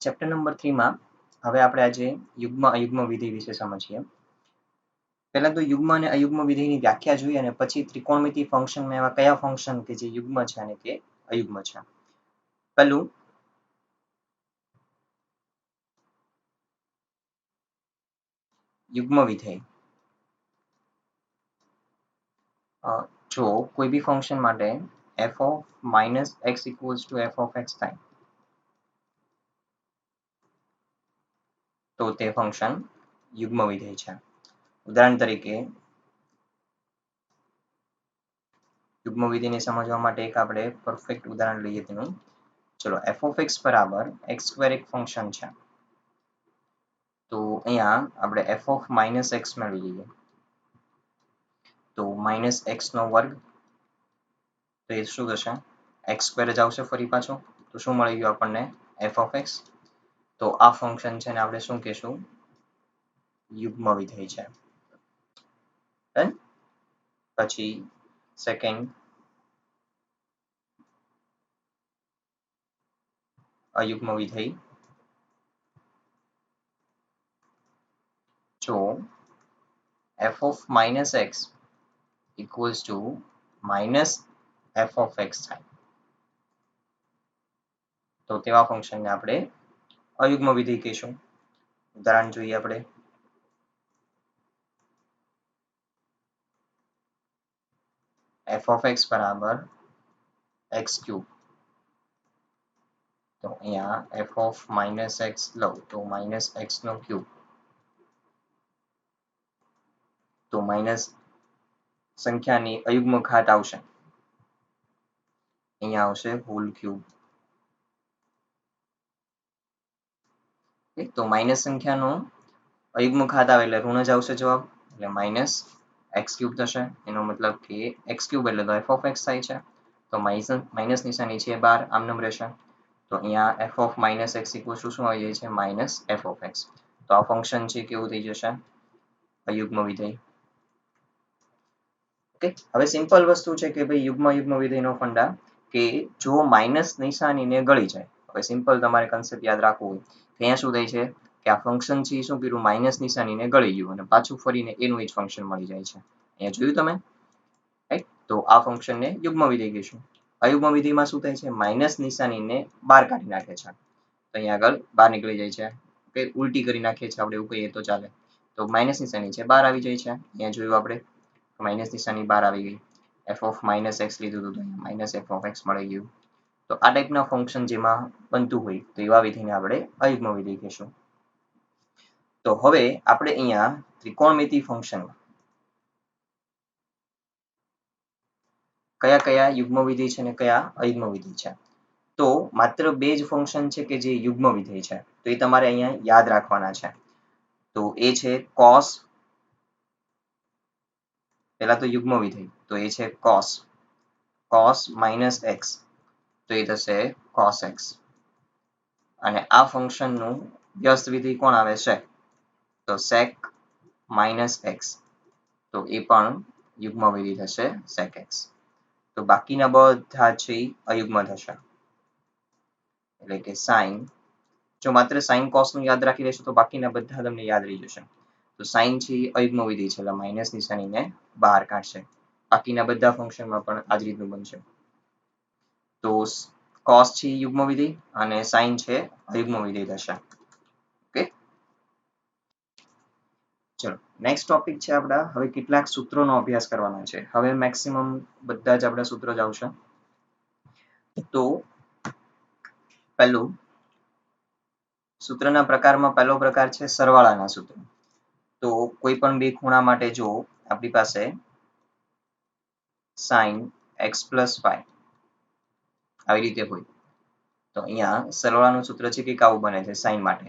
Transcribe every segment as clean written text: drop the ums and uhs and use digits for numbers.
Chapter number 3 માં હવે આપણે આજે યુગ્મ અયુગ્મ વિધિ વિશે સમજીએ. પહેલા તો યુગ્મ અને અયુગ્મ વિધિની વ્યાખ્યા જોઈએ અને પછી ત્રિકોણમિતિ ફંક્શનમાં એવા કયા ફંક્શન કે જે યુગ્મ છે અને કે અયુગ્મ છે. પહેલું યુગ્મ વિધેય. જો કોઈ બી ફંક્શન માટે f of -x equals to f of x થાય તો તે ફંક્શન યુગ્મ વિધેય છે. ઉદાહરણ તરીકે યુગ્મ વિધિને સમજવા માટે એક આપણે પરફેક્ટ ઉદાહરણ લઈએ તેનું. ચલો f of x બરાબર x² એક ફંક્શન છે. તો અહીંયા આપણે f of -x મેળવી લઈએ. તો -x નો વર્ગ તો એ શું થશે? x² જ આવશે ફરી પાછો. તો શું મળી ગયું આપણને? f of x. તો આ ફંક્શન છે ને આપણે શું કહેશું? યુગ્મ વિધેય છે. પછી સેકન્ડ અયુગ્મ વિધેય. જો f of -x equals to -f of x થાય તો તેવા ફંક્શનને આપણે અયુગ્મ વિધેય કહીશું. ઉદાહરણ જોઈએ આપણે. f of x બરાબર x³ તો અહીંયા f of -x લઉં તો -x નો ક્યુબ તો માઇનસ સંખ્યાની અયુગ્મ ઘાત આવશે. અહીંયા આવશે હોલ ક્યુબ. તો માઇનસ સંખ્યાનો અયુગ્મ ઘાત આવે એટલે ઋણ જ આવશે જવાબ. એટલે -x³ થશે. એનો મતલબ કે x³ એટલે તો f of x થાય છે. તો માઇનસ નિશાની છે બહાર આમનામ રહેશે. તો અહીંયા f of -x equals to શું આવી જાય છે? -f of x. તો આ ફંક્શન છે કેવું થઈ જશે? અયુગ્મ વિધેય. ઓકે, હવે સિમ્પલ વસ્તુ છે કે ભાઈ યુગ્મ અયુગ્મ વિધેયનો ફંડા કે જો માઇનસ નિશાનીને ગળી જાય. હવે સિમ્પલ તમારે કન્સેપ્ટ યાદ રાખવું હોય. અહીંયા શું થાય છે કે આ ફંક્શન છે એ શું કર્યું? માઇનસ નિશાનીને ગળી ગયું અને પાછું ફરીને એનું એ જ ફંક્શન મળી જાય છે. અહીંયા જોયું તમે? રાઈટ? તો આ ફંક્શનને યુગ્મ વિધેય કહીશું. અયુગ્મ વિધેયમાં શું થાય છે? માઇનસ નિશાનીને બહાર કાઢી નાખે છે. તો અહીંયા આગળ બહાર નીકળી જાય છે. ઓકે, ઉલટી કરી નાખીએ છીએ આપણે એવું કહીએ તો ચાલે. તો માઇનસ નિશાની છે બહાર આવી જાય છે. અહીંયા જોયું આપણે માઇનસ નિશાની બહાર આવી ગઈ. f of -x લીધું હતું તો અહીંયા -f of x મળી ગયું. તો આ ટાઈપના ફંક્શન જેમાં બનતું હોય તો એવા વિધેયને આપણે અયુગ્મ વિધેય કહીશું. તો હવે આપણે અહીંયા ત્રિકોણમિતિ ફંક્શનમાં કયા કયા યુગ્મ વિધેય છે અને કયા અયુગ્મ વિધેય છે. તો માત્ર બે જ ફંક્શન છે કે જે યુગ્મ વિધેય છે. તો એ તમારે અહીંયા યાદ રાખવાના છે. તો એ છે cos. પહેલા તો યુગ્મ વિધેય તો એ છે cos -x તો એ થશે cos x. અને આ ફંક્શનનું વ્યસ્ત વિધેય કોણ આવે છે? તો sec -x તો એ પણ યુગ્મ વિધેય થશે sec x. તો બાકીના બધા છે અયુગ્મ થશે. એટલે કે sin. જો માત્ર sin cos નું યાદ રાખી લેશો તો બાકીના બધા તમને યાદ રહી જશે. તો sin છે એ અયુગ્મ વિધેય છે એટલે માઇનસ નિશાનીને બહાર કાઢશે. બાકીના બધા ફંક્શનમાં પણ આ જ રીતનું બનશે. તો cos છે એ યુગ્મ વિધેય અને sin છે અયુગ્મ વિધેય થશે. ઓકે, ચલો નેક્સ્ટ ટોપિક છે આપણા હવે કેટલાક સૂત્રોનો અભ્યાસ કરવાનો છે. હવે મેક્સિમમ બધા જ આપણા સૂત્રો જ આવશે. તો પહેલું સૂત્રના પ્રકારમાં પહેલો પ્રકાર છે સરવાળાના સૂત્રો. તો કોઈ પણ બે ખૂણા માટે જો આપણી પાસે sin x + y આવી રીતે હોય તો અહીંયા સરવાળાનું સૂત્ર છે કે આવું બને છે sin માટે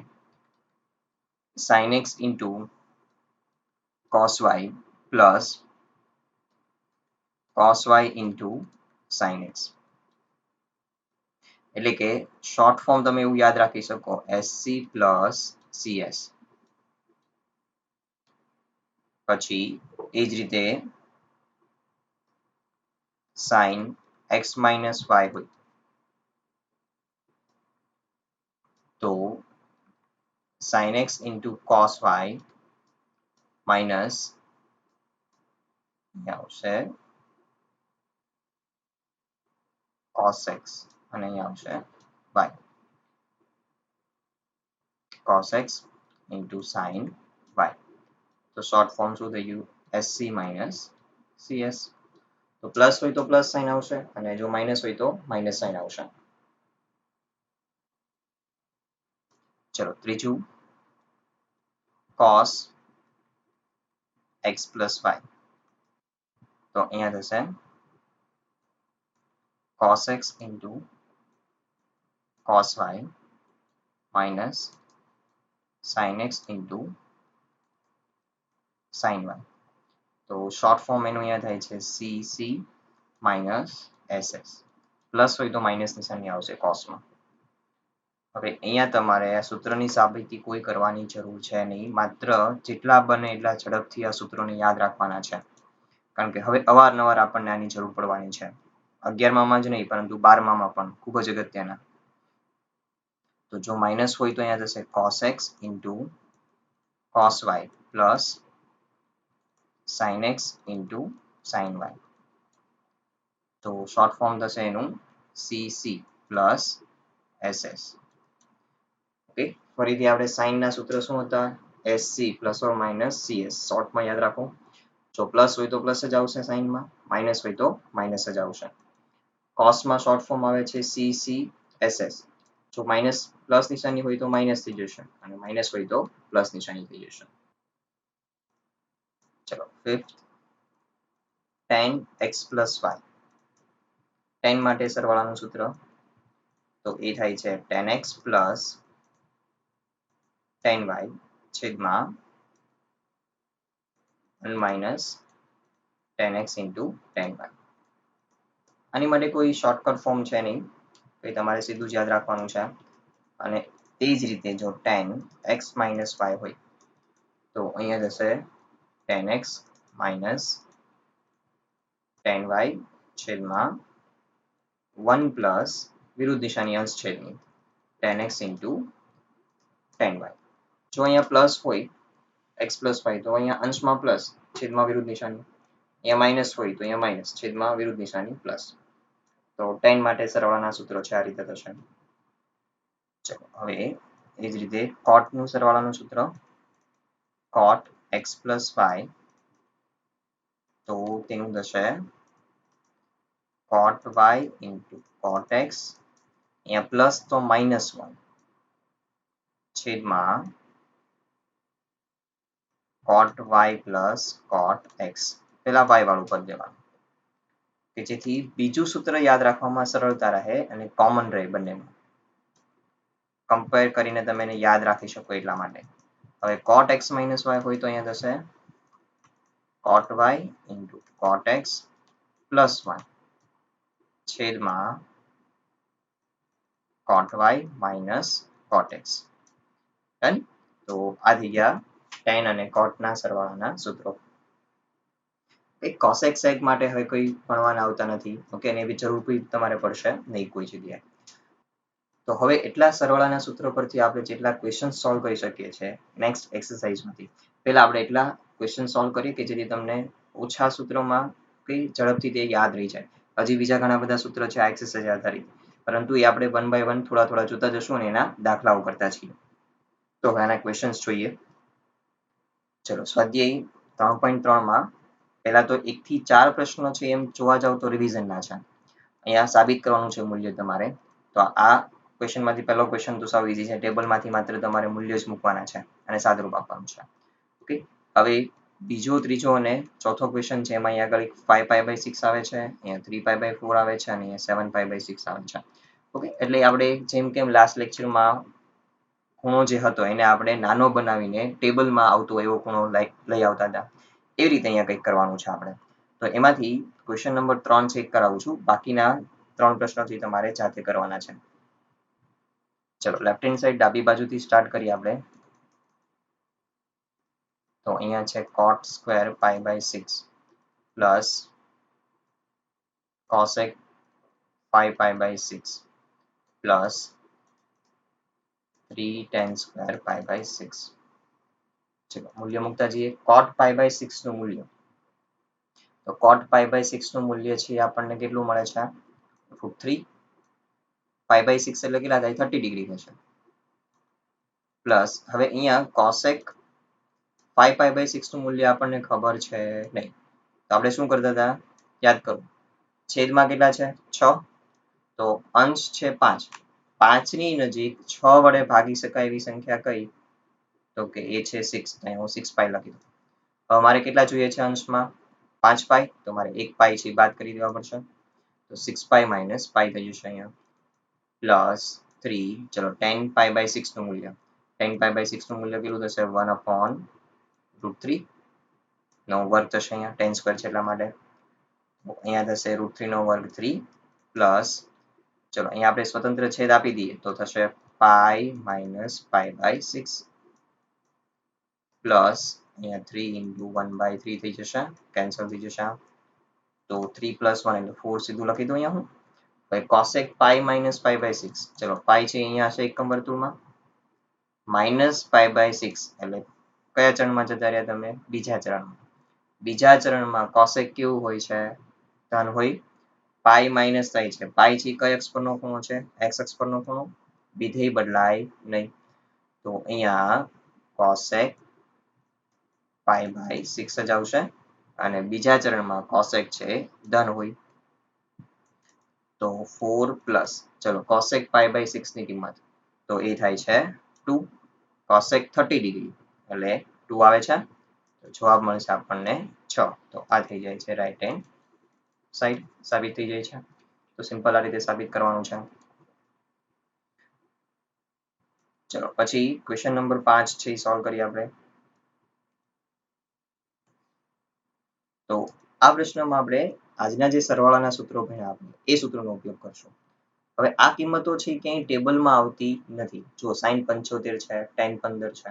sin x into cos y plus cos y into sin x. એટલે કે શોર્ટ ફોર્મ તમે એવું યાદ રાખી શકો SC plus CS. પછી એ જ રીતે sin x minus y હોય તો sin x into cos y minus અહીંયા આવશે cos x અને અહીંયા આવશે y cos x into sin y તો શોર્ટ ફોર્મ શું થઈ ગયું sc minus cs તો પ્લસ હોય તો પ્લસ સાઇન આવશે અને જો માઇનસ હોય તો માઇનસ સાઇન આવશે ચલો ત્રીજું cos x plus y તો અહીંયા થશે cos x into cos y minus sin x into sin y તો શોર્ટ ફોર્મ એનું અહીંયા થાય છે cc minus ss પ્લસ હોય તો માઇનસ નિશાની આવશે કોસમાં હવે અહીંયા તમારે આ સૂત્રની સાબિતી કોઈ કરવાની જરૂર છે નહીં માત્ર જેટલા બને એટલા ઝડપથી આ સૂત્રોને યાદ રાખવાના છે કારણ કે હવે અવારનવાર આપણને આની જરૂર પડવાની છે 11માં જ નહીં પરંતુ 12માં પણ ખૂબ જ અગત્યના તો જો માઇનસ હોય તો અહીંયા થશે cos x into cos y plus sin x into sin y તો શોર્ટ ફોર્મ થશે એનું cc plus ss ઓકે ફરીથી આપણે sin ના સૂત્ર શું હતા sc plus or minus cs શોર્ટમાં યાદ રાખો જો પ્લસ હોય તો પ્લસ જ આવશે સાઇનમાં માઇનસ હોય તો માઇનસ જ આવશે કોસમાં શોર્ટ ફોર્મ આવે છે CCSS જો માઇનસ પ્લસ નિશાની હોય તો માઇનસ થઈ જશે અને માઇનસ હોય તો પ્લસ નિશાની થઈ જશે ચલો fifth tan x plus y tan માટે સરવાળાનું સૂત્ર તો એ થાય છે tan x plus tan y છેદમાં 1 minus tan x into tan y આની માટે કોઈ શોર્ટકટ ફોર્મ છે નહીં એ તમારે સીધું જ યાદ રાખવાનું છે અને તે જ રીતે જો tan x minus y હોય તો અહીંયા જશે tan x minus tan y છેદમાં 1 plus વિરુદ્ધ દિશાની અંશ છેદની tan x into tan y જો અહીંયા પ્લસ હોય x plus y તો અહીંયા અંશમાં પ્લસ છેદમાં વિરુદ્ધ નિશાની અહીંયા માઇનસ હોય તો અહીંયા માઇનસ છેદમાં વિરુદ્ધ નિશાની પ્લસ તો tan માટે સરવાળાના સૂત્રો છે આ રીતે થશે ચલો હવે એ જ રીતે cot નું સરવાળાનું સૂત્ર cot x plus y તો તેનું થશે cot y into cot x અહીંયા પ્લસ તો માઇનસ 1 છેદમાં cot y plus cot x પેલા y વાળું પદ લેવાનું કે જેથી બીજું સૂત્ર યાદ રાખવામાં સરળતા રહે અને કોમન રહે બંનેમાં કમ્પેર કરીને તમે એને યાદ રાખી શકો એટલા માટે હવે cot x minus y હોય તો અહીંયા થશે cot y into cot x plus 1 છેદમાં cot y minus cot x done તો આ થઈ ગયા tan અને cot ના સરવાળાના સૂત્રો cos x sec માટે હવે કોઈ ભણવાના આવતા નથી ઓકે એની બી જરૂર કોઈ તમારે પડશે નહીં કોઈ જગ્યાએ તો હવે એટલા સરવાળાના સૂત્રો પરથી આપણે જેટલા ક્વેશ્ચન સોલ્વ કરી શકીએ છીએ નેક્સ્ટ એક્સરસાઇઝમાંથી પહેલા આપણે એટલા ક્વેશ્ચન સોલ્વ કરીએ કે જેથી તમને ઓછા સૂત્રોમાં કઈ ઝડપથી તે યાદ રહી જાય હજી બીજા ઘણા બધા સૂત્રો છે આ એક્સરસાઇઝ આધારિત પરંતુ એ આપણે વન બાય વન થોડા થોડા જોતા જશું અને એના દાખલાઓ કરતા છીએ તો હવે આના ક્વેશ્ચન્સ જોઈએ ચલો સ્વાધ્યાય 3.3માં પહેલા તો 1 થી 4 પ્રશ્નો છે એમ જોવા જાવ તો રિવિઝનના છે અહીંયા સાબિત કરવાનું છે મૂલ્ય તમારે તો આ ક્વેશ્ચનમાંથી પહેલો ક્વેશ્ચન તો સાવ ઈઝી છે ટેબલમાંથી માત્ર તમારે મૂલ્ય જ મૂકવાના છે અને સાદુરૂપ આપવાનું છે ઓકે હવે બીજો ત્રીજો અને ચોથો ક્વેશ્ચન છે એમાં અહીંયા આગળ 5π/6 આવે છે અહીંયા 3π/4 આવે છે અને અહીંયા 7π/6 આવે છે ઓકે એટલે આપણે જેમ કેમ લાસ્ટ લેક્ચરમાં ખૂણો જે હતો એને આપણે નાનો બનાવીને ટેબલમાં આવતો એવો ખૂણો લઈ આવતા હતા એવી રીતે અહીંયા કંઈક કરવાનું છે આપણે તો એમાંથી ક્વેશ્ચન નંબર 3 ચેક કરાવું છું બાકીના 3 પ્રશ્નોથી તમારે જાતે કરવાના છે ચલો લેફ્ટ હેન્ડ સાઈડ ડાબી બાજુથી સ્ટાર્ટ કરીએ આપણે તો અહીંયા છે cot square π/6 plus cosec 5π/6 plus 3 tan² π/6. ચલો મૂલ્ય મૂકતા જઈએ. cot π/6 નું મૂલ્ય, તો cot π/6 નું મૂલ્ય છે આપણને કેટલું મળે છે? √3 π/6 એટલે કેટલા થાય? 30 ડિગ્રી થશે. પ્લસ હવે અહીંયા cosec 5π/6 નું મૂલ્ય આપણને ખબર છે નહીં. તો આપણે શું કરતા હતા? યાદ કરો. છેદમાં કેટલા છે? 6. તો અંશ છે 5. 5 ની નજીક 6 વડે ભાગી શકાય એવી સંખ્યા કઈ? તો કે એ છે 6. અહીં હું 6π લખી દઉં. હવે મારે કેટલા જોઈએ છે અંશમાં? 5π. તો મારે 1π છે બાદ કરી દેવા પડશે. તો 6π - π થઈ જશે અહીંયા. પ્લસ 3. ચલો tan π/6 નું મૂલ્ય. tan π/6 નું મૂલ્ય કેટલું થશે? 1/√3 નો વર્ગ થશે અહીંયા. tan સ્ક્વેર છે એટલા માટે. અહીંયા થશે √3 નો વર્ગ 3 પ્લસ ચલો અહીંયા આપણે સ્વતંત્ર છેદ આપી દઈએ તો થશે π - π/6 પ્લસ અહીંયા 3 × 1/3 થઈ જશે. કેન્સલ થઈ જશે. તો 3 + 1 એટલે 4 સીધું લખી દઉં અહીંયા હું. હવે cosec π - π/6. ચલો π છે અહીંયા હશે એકમ વર્તુળમાં. -π/6 એટલે કયા ચરણમાં જતા રહ્યા તમે? બીજા ચરણમાં. બીજા ચરણમાં cosec કેવું હોય છે? ધન હોય. પાઈ માઇનસ થાય છે. પાઈ છે કઈ અક્ષ પરનો ખૂણો છે? x અક્ષ પરનો ખૂણો. વિધેય બદલાય નહીં. તો અહીંયા cosec π/6 જ આવશે. અને બીજા ચરણમાં cosec છે ધન હોય. તો 4 પ્લસ ચલો cosec π/6 ની કિંમત તો એ થાય છે 2. cosec 30 ડિગ્રી એટલે 2 આવે છે. તો જવાબ મળશે આપણને 6. તો આ થઈ જાય છે રાઈટ હેન્ડ સાઈડ સાબિત થઈ જાય છે. તો સિમ્પલ આ રીતે સાબિત કરવાનું છે. ચલો પછી ક્વેશ્ચન નંબર 5 છે એ સોલ્વ કરીએ આપણે. તો આ પ્રશ્નમાં આપણે આજના જે સરવાળાના સૂત્રો ભણ્યા આપણે એ સૂત્રનો ઉપયોગ કરશું. હવે આ કિંમતો છે ક્યાંય ટેબલમાં આવતી નથી. જો sin 75 છે, tan 15 છે,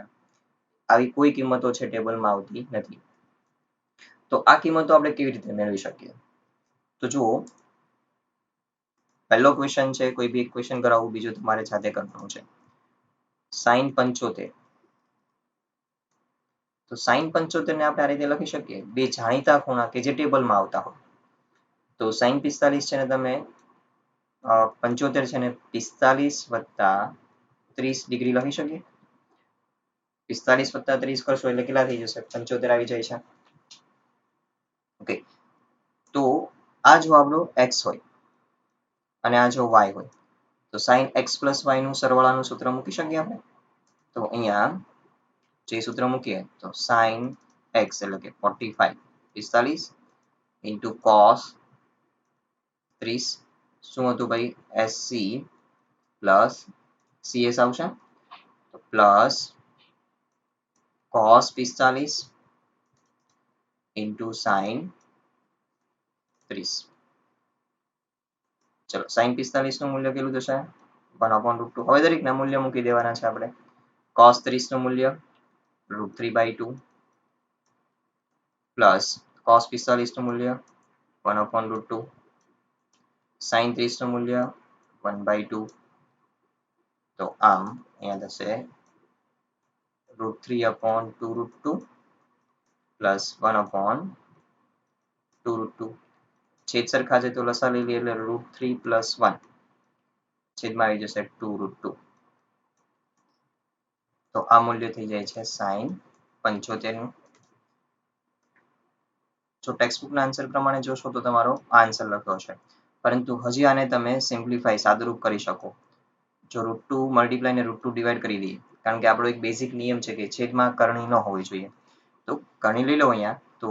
આવી કોઈ કિંમતો છે ટેબલમાં આવતી નથી. તો આ કિંમતો આપણે કેવી રીતે મેળવી શકીએ? તો જુઓ, પહેલો ક્વેશ્ચન છે, કોઈ બી એક ક્વેશ્ચન કરાવું, બીજું તમારે જાતે કરવાનું છે. sin 75. તો sin 75 ને આપણે આ રીતે લખી શકીએ. બે જાણીતા ખૂણા કે જે ટેબલમાં આવતા હોય. તો sin 45 છે ને તમે 75 છે ને 45 + 30 ડિગ્રી લખી શકીએ. 45 + 30 કરશો એટલે કેટલા થઈ જશે? 75 આવી જાય છે. ઓકે, તો આ જો આપણો x હોય અને આ જો y હોય તો sin x + y નું સરવાળાનું સૂત્ર મૂકી શકીએ આપણે. તો અહીંયા જે સૂત્ર મૂકીએ તો sin x એટલે કે 45 × cos 30 શું હતું ભાઈ? SC પ્લસ CS આવશે પ્લસ cos 45 × sin 30. ચલો sin 45 નું મૂલ્ય કેટલું થશે? 1/√2. હવે દરેકના મૂલ્ય મૂકી દેવાના છે આપણે. cos 30 નું મૂલ્ય √3/2 પ્લસ cos 45 નું મૂલ્ય 1/√2 sin 30 નું મૂલ્ય 1/2. તો આમ અહીંયા થશે √3/2√2 પ્લસ 1/2√2. છેદ સરખા છે તો લસા લઈ લઈએ એટલે √3 + 1 છેદમાં આવી જશે 2√2. તો આ મૂલ્ય થઈ જાય છે sin 75 નું. જો ટેક્સ્ટબુકના આન્સર પ્રમાણે જોશો તો તમારો આ આન્સર લખ્યો છે. પરંતુ હજી આને તમે સિમ્પ્લિફાય સાદુરૂપ કરી શકો. જો √2 મલ્ટીપ્લાય ને √2 ડિવાઈડ કરી દઈએ. કારણ કે આપણો એક બેઝિક નિયમ છે કે છેદમાં કરણી ન હોવી જોઈએ. તો કરણી લઈ લો અહીંયા તો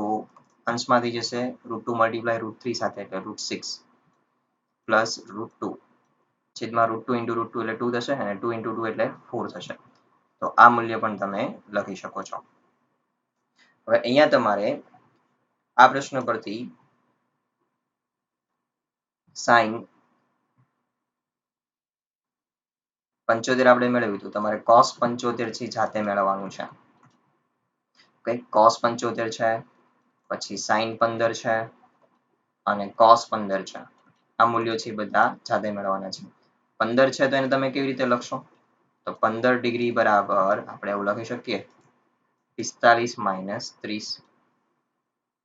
અંશમાં થઈ જશે √2 × √3 સાથે એટલે √6 પ્લસ √2 છેદમાં √2 × √2 એટલે 2 થશે અને 2 × 2 એટલે 4 થશે. તો આ મૂલ્ય પણ તમે લખી શકો છો. હવે અહીંયા તમારે આ પ્રશ્ન પરથી sin 75 આપણે મેળવ્યું તો તમારે cos 75 થી જાતે મેળવવાનું છે. ઓકે, cos 75 છે, પછી sin 15 છે અને cos 15 છે. આ મૂલ્યો છે બધા જાતે મેળવવાના છે. 15 છે તો એને તમે કેવી રીતે લખશો? તો 15 ડિગ્રી બરાબર આપણે એવું લખી શકીએ 45 - 30,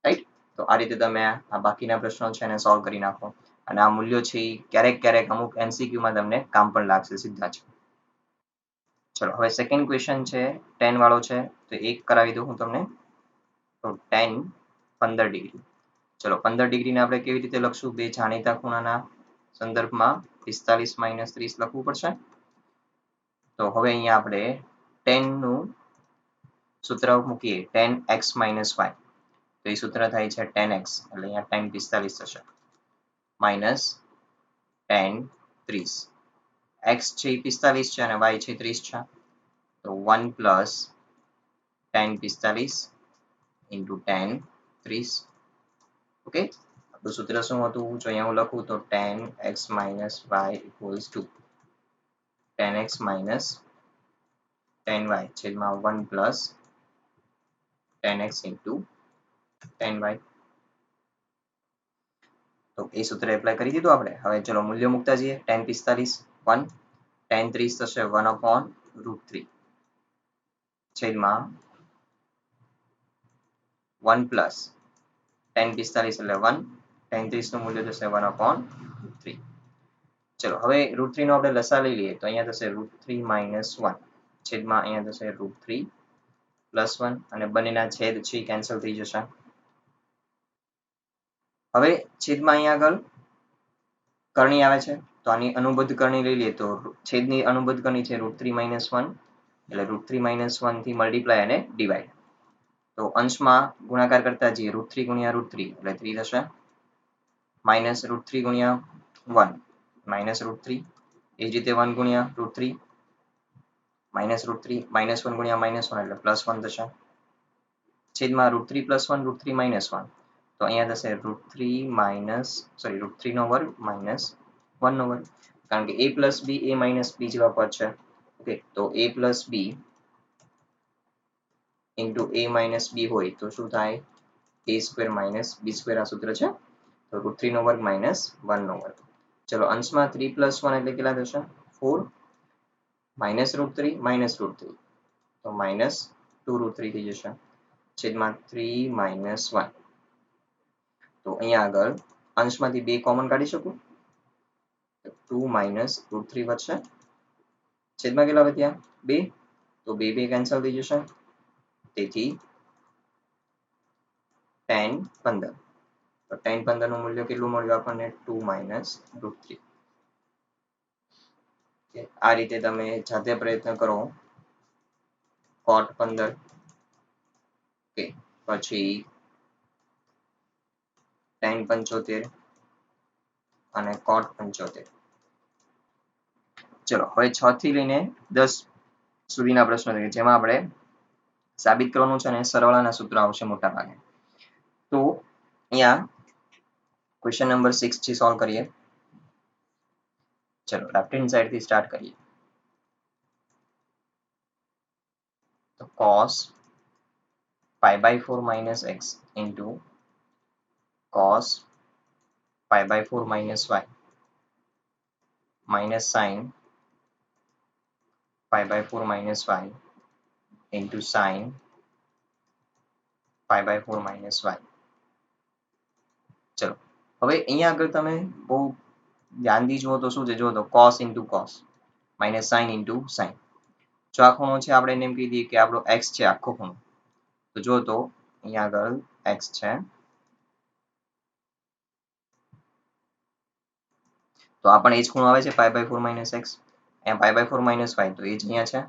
રાઈટ? તો આ રીતે તમે આ બાકીના પ્રશ્નો છે એને સોલ્વ કરી નાખો. અને આ મૂલ્યો છે ઈ ક્યારેક ક્યારેક અમુક MCQ માં તમને કામ પણ લાગશે સીધા જ. ચલો હવે સેકન્ડ ક્વેશ્ચન છે 10 વાળો છે, તો એક કરાવી દઉં હું તમને. તો 10 15 ડિગ્રી. ચલો 15 ડિગ્રીને આપણે કેવી રીતે લખશું? બે જાણીતા ખૂણાના સંદર્ભમાં 45 - 30 લખવું પડશે. તો હવે અહીંયા આપણે 10 નું સૂત્ર મૂકીએ 10x - y. તો એ સૂત્ર થાય છે 10x, એટલે અહીંયા 10 45 થશે. માઇનસ 10 30. x છે એ 45 છે અને y છે 30 છે. તો 1 પ્લસ 10 45 into 10 30. ઓકે, આપણું સૂત્ર શું હતું? જો અહીંયા હું લખું તો 10x - y equals to 10x minus 10y છેદમાં 1 plus 10x into 10y. તો એ સૂત્ર એપ્લાય કરી દીધું આપણે. હવે ચલો મૂલ્યો મૂકતા જઈએ. 10 45 1, 10 30 થશે 1/√3 છેદમાં 1 plus 10 45 એટલે 1, 10 30 નું મૂલ્ય થશે 1/√3. ચલો હવે √3 નો આપણે લસા લઈ લઈએ તો અહીંયા થશે √3 - 1 છેદમાં અહીંયા થશે √3 + 1 અને બંનેના છેદ છે કેન્સલ થઈ જશે. હવે છેદમાં અહીંયા આગળ કરણી આવે છે, તો આની અનુબદ્ધ કરણી લઈ લઈએ તો છેદની અનુબદ્ધ કરણી છે √3 - 1, એટલે √3 - 1 થી મલ્ટીપ્લાય અને ડિવાઈડ. તો અંશમાં ગુણાકાર કરતા જઈએ √3 × √3 એટલે 3 થશે. માઇનસ √3 × 1 માઇનસ √3, એ જ રીતે 1 × √3 માઇનસ √3 -1 × -1 એટલે +1 થશે. છેદમાં √3 + 1 √3 - 1, તો અહીંયા થશે √3 નો વર્ગ માઇનસ 1 નો વર્ગ, કારણ કે a + b a - b જેવા પદ છે. ઓકે, તો a + b into a - b હોય તો શું થાય? a² - b² આ સૂત્ર છે. તો √3 નો વર્ગ માઇનસ 1 નો વર્ગ. ચલો અંશમાં 3 + 1 એટલે કેટલા થશે? 4 માઇનસ √3 માઇનસ √3, તો માઇનસ 2√3 થઈ જશે છેદમાં 3 - 1. તો અહીંયા આગળ અંશમાંથી 2 કોમન કાઢી શકું? 2 - √3 વધશે. છેદમાં કેટલા વધ્યા? 2, તો 2 કેન્સલ થઈ જશે. તેથી 10 15. તો 10 15 નું મૂલ્ય કેટલું મળ્યું આપણને? 2 - √3. આ રીતે તમે જાતે પ્રયત્ન કરો. cot 15, ઓકે, પછી tan 75 અને cot 75. ચલો હવે 6 થી લઈને 10 સુધીના પ્રશ્નો છે જેમાં આપણે સાબિત કરવાનું છે ને સરવાળાના સૂત્ર આવશે મોટા ભાગે. તો અહીંયા ક્વેશ્ચન નંબર 6 થી સોલ્વ કરીએ. ચલો લેફ્ટ હેન્ડ સાઈડ થી સ્ટાર્ટ કરીએ. તો cos π/4 - x into cos π/4 - y minus sin π/4 - y into sin π/4 - y. ચલો હવે અહીંયા આગળ તમે બહુ ધ્યાનથી જુઓ તો શું છે? જુઓ તો cos into cos minus sin into sin. જો આ ખૂણો છે આપણે એને એમ કહી દઈએ કે આપણો x છે આખો ખૂણો. તો જુઓ તો અહીંયા આગળ x છે, તો આ પણ એ જ ખૂણો આવે છે π/4 - x, અહીંયા π/4 - y, તો એ જ અહીંયા છે.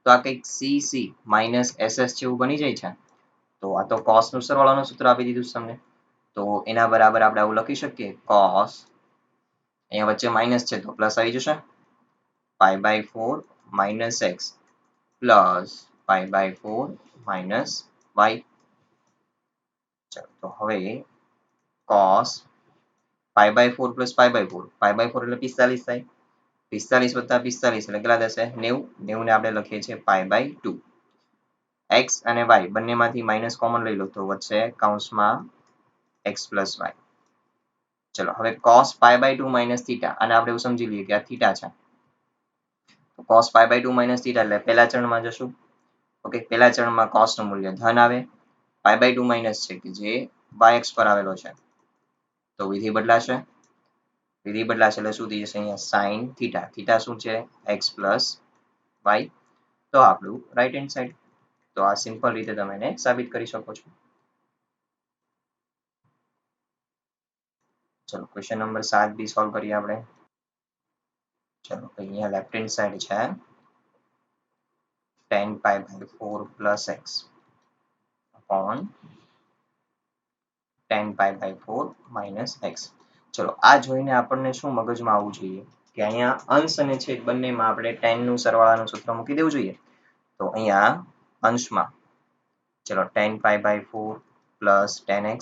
તો આ કંઈક CC minus SS જેવું બની જાય છે. તો આ તો cos નું સરવાળાનું સૂત્ર આપી દીધું છે તમને. તો એના બરાબર આપણે આવું લખી શકીએ cos, અહીંયા વચ્ચે માઇનસ છે તો પ્લસ આવી જશે, π/4 minus x plus π/4 minus y. તો હવે cos π/4 plus π/4, π/4 એટલે 45 થાય. 45 વત્તા 45 એટલે કેટલા થશે? 90. 90 ને આપણે લખીએ છીએ π/2. x અને y બંનેમાંથી માઇનસ કોમન લઈ લો તો વધશે કૌંસમાં x plus y. ચલો હવે cos π/2 minus theta, અને આપણે એવું સમજી લઈએ કે આ થીટા છે. cos pi by 2 minus theta એટલે પહેલા ચરણમાં જશું. ઓકે, પહેલા ચરણમાં cos નું મૂલ્ય ધન આવે, pi by 2 માઇનસ છે કે જે y અક્ષ પર આવેલો છે તો વિધિ બદલાશે. વિધિ બદલાશે એટલે શું થઈ જશે અહીંયા sin theta. theta શું છે x plus y. તો આપણું રાઈટ હેન્ડ સાઈડ. તો આ સિમ્પલ રીતે તમે એને સાબિત કરી શકો છો. ચલો ક્વેશ્ચન નંબર 7 બી સોલ્વ કરીએ આપણે. ચલો અહીંયા લેફ્ટ હેન્ડ સાઈડ છે tan pi by 4 plus x upon tan pi by 4 minus x. ચલો આ જોઈને આપણને શું મગજમાં આવવું જોઈએ કે અહીંયા અંશ અને છેદ બંનેમાં આપણે tan નું સરવાળાનું સૂત્ર મૂકી દેવું જોઈએ. તો અહીંયા અંશમાં ચલો tan pi by 4 plus tan x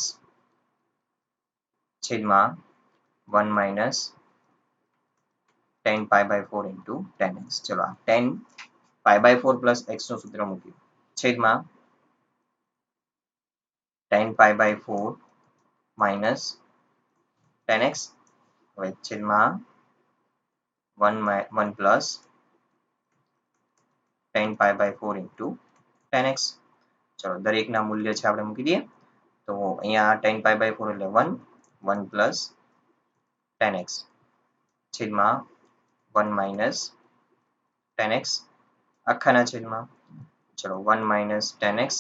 છેદમાં 1 minus tan pi by 4 into tan x. ચલો આ tan pi by 4 plus x નું સૂત્ર મૂક્યું છેદમાં tan pi by 4 minus tan x હવે છેદમાં 1 plus tan pi by 4 into tan x. ચલો દરેકના મૂલ્ય છે આપણે મૂકી દઈએ. તો અહીંયા tan pi by 4 એટલે 1 plus tan x છેદમાં 1 minus tan x આખાના છેદમાં ચલો 1 minus tan x.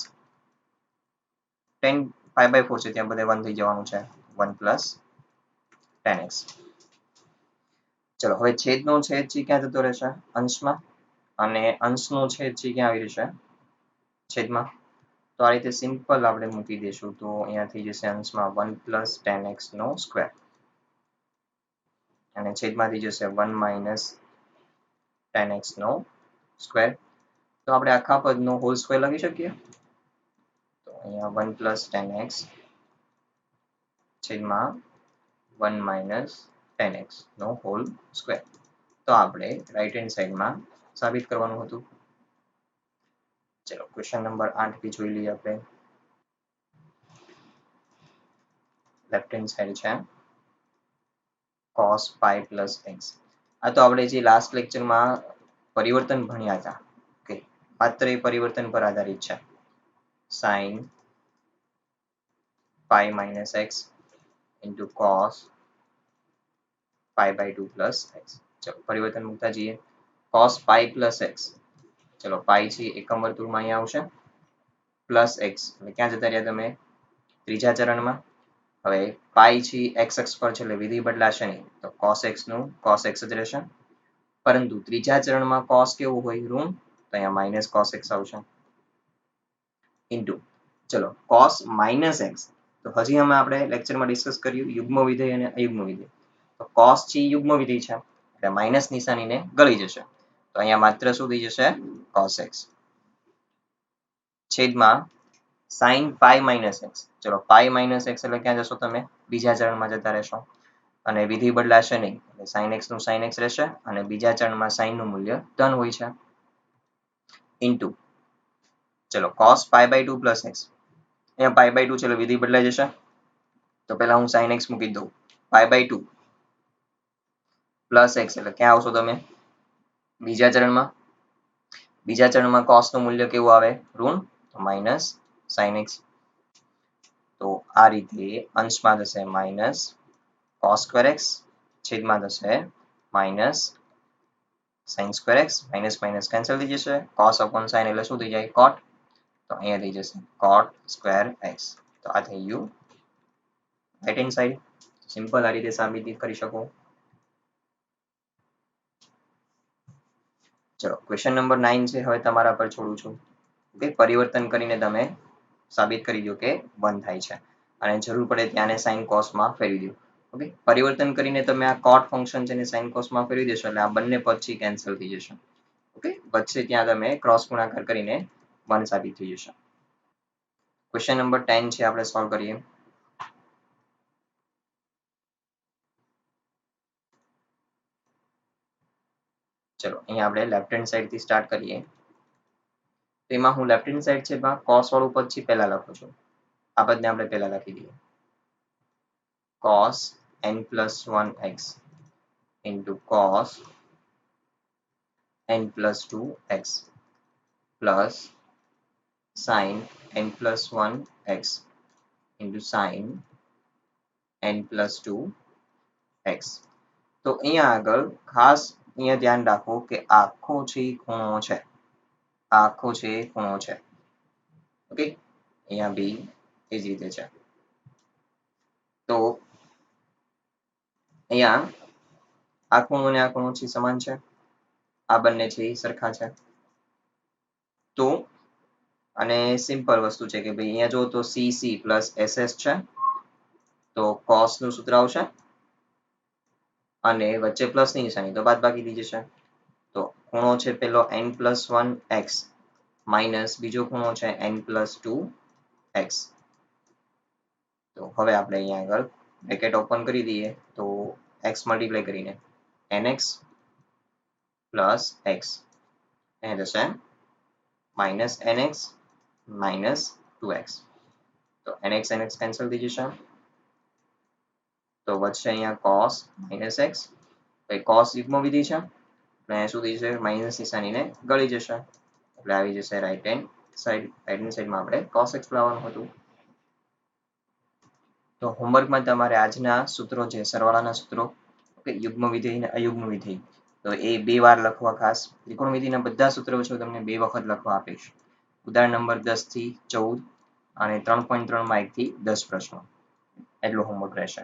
tan pi by 4 છે ત્યાં બધે 1 થઈ જવાનું છે 1 plus tan x. ચલો હવે છેદનો છેદ છે ક્યાં જતો રહેશે અંશમાં અને અંશનો છેદ છે ક્યાં આવી રહેશે છેદમાં. તો આ રીતે સિમ્પલ આપણે મૂકી દઈશું તો અહીંયા થઈ જશે અંશમાં 1 plus tan x નો સ્ક્વેર અને છેદમાં થઈ જશે 1 minus tan x નો સ્ક્વેર. તો આપણે આખા પદનો હોલ સ્ક્વેર લખી શકીએ. તો અહીંયા 1 plus tan x છેદમાં 1 minus tan x નો હોલ સ્ક્વેર. તો આપણે રાઈટ હેન્ડ સાઈડમાં સાબિત કરવાનું હતું. ચલો ક્વેશ્ચન નંબર 8 બી જોઈ લઈએ આપણે. લેફ્ટ હેન્ડ સાઈડ છે cos pi plus x. આ તો આપણે જે લાસ્ટ લેક્ચરમાં પરિવર્તન ભણ્યા હતા. ઓકે, માત્ર એ પરિવર્તન પર આધારિત છે. sin pi minus x into cos pi by 2 plus x. ચલો પરિવર્તન મૂકતા જઈએ. cos pi plus x. ચલો pi છે એકમ વર્તુળમાં અહીંયા આવશે પ્લસ x એટલે ક્યાં જતા રહ્યા તમે ત્રીજા ચરણમાં. હવે પાઈ છે x અક્ષ પર છે એટલે વિધિ બદલાશે નહીં તો cos x નું cos x જ રહેશે. પરંતુ ત્રીજા ચરણમાં cos કેવું હોય ઋણ તો અહીંયા માઇનસ cos x આવશે ઇન્ટુ ચલો cos minus x. તો હજી આપણે લેક્ચરમાં ડિસ્કસ કર્યું યુગ્મ વિધેય અને અયુગ્મ વિધેય. તો cos છે યુગ્મ વિધેય છે એટલે માઇનસ નિશાનીને ગળી જશે. તો અહીંયા માત્ર શું થઈ જશે cos x છેદમાં sin pi minus x. ચલો pi minus x એટલે ક્યાં જશો તમે બીજા ચરણમાં જતા રહેશો અને વિધિ બદલાશે નહીં એટલે sin x નું sin x રહેશે અને બીજા ચરણમાં sin નું મૂલ્ય ધન હોય છે ઇન્ટુ ચલો cos pi by 2 plus x. અહીંયા pi by 2 ચલો વિધિ બદલાઈ જશે તો પહેલા હું sin x મૂકી દઉં pi by 2 plus x એટલે ક્યાં આવશો તમે બીજા ચરણમાં. બીજા ચરણમાં cos નું મૂલ્ય કેવું આવે ઋણ તો માઇનસ sin x. તો આ રીતે અંશમાં થશે માઇનસ cos square x છેદમાં થશે minus sin square x. Minus minus cancel થઈ જશે cos upon sin એટલે શું થઈ જાય cot. તો અહીંયા થઈ જશે cot square x. તો આ થઈ ગયું રાઈટ હેન્ડ સાઈડ. સિમ્પલ આ રીતે સાબિત કરી શકો. ચલો ક્વેશ્ચન નંબર 9 છે હવે તમારા પર છોડું છું. ઓકે, પરિવર્તન કરીને તમે સાબિત કરી દો કે 1 થાય છે અને જરૂર પડે ત્યાંને sin cos માં ફેરવી દો. ઓકે, પરિવર્તન કરીને તમે આ cot ફંક્શન છે ને sin cos માં ફેરવી દેશો એટલે આ બંને પદ છે કેન્સલ થઈ જશે. ઓકે, વચ્ચે ત્યાં તમે ક્રોસ ગુણાકાર કરીને 1 સાબિત થઈ જશે. ક્વેશ્ચન નંબર 10 છે આપણે સોલ્વ કરીએ. ચલો અહીંયા આપણે લેફ્ટ હેન્ડ સાઈડ થી સ્ટાર્ટ કરીએ. તેમાં હું લેફ્ટ હેન્ડ સાઈડ છે cos વાળું પદ છે પહેલા લખું છું. આ પદને આપણે પહેલા લખી દઈએ cos n plus 1x into cos n plus 2x plus sin n plus 1x into sin n plus 2x. તો અહીંયા આગળ ખાસ અહીંયા ધ્યાન રાખો કે આખો છે એ ખૂણો છે, આખો છે એ ખૂણો છે. ઓકે, અહીંયા બી એ જ રીતે છે. તો અહીંયા આ ખૂણો અને આ ખૂણો છે સમાન છે, આ બંને છે એ સરખા છે. તો અને સિમ્પલ વસ્તુ છે કે ભાઈ અહીંયા જો તો CC પ્લસ SS છે, તો cos નું સૂત્ર આવશે અને વચ્ચે પ્લસ ની નિશાની તો બાદબાકી થઈ જશે. તો ખૂણો છે પેલો n plus 1x માઇનસ બીજો ખૂણો છે n plus 2x. તો હવે આપણે અહીંયા આગળ બ્રેકેટ ઓપન કરી દઈએ તો x મલ્ટીપ્લાય કરીને nx પ્લસ x અહીંયા જશે માઇનસ nx માઇનસ 2x. તો nx nx કેન્સલ થઈ જશે, તો વચ્ચે અહીંયા cos માઇનસ x, cos યુગ્મ વિધિ છે અને શું થઈ જશે માઇનસ નિશાનીને ગળી જશે એટલે આવી જશે રાઈટ હેન્ડ સાઈડમાં આપણે cos x લાવવાનું હતું. તો હોમવર્કમાં તમારે આજના સૂત્રો છે સરવાળાના સૂત્રો યુગ્મ વિધેય અને અયુગ્મ વિધેય, તો એ 2 વાર લખવા ખાસ. ત્રિકોણ વિધિના બધા સૂત્રો છે તમને 2 વખત લખવા આપીશ. ઉદાહરણ નંબર 10 થી 14 અને 3.3 માં 1 થી 10 પ્રશ્નો એટલું હોમવર્ક રહેશે.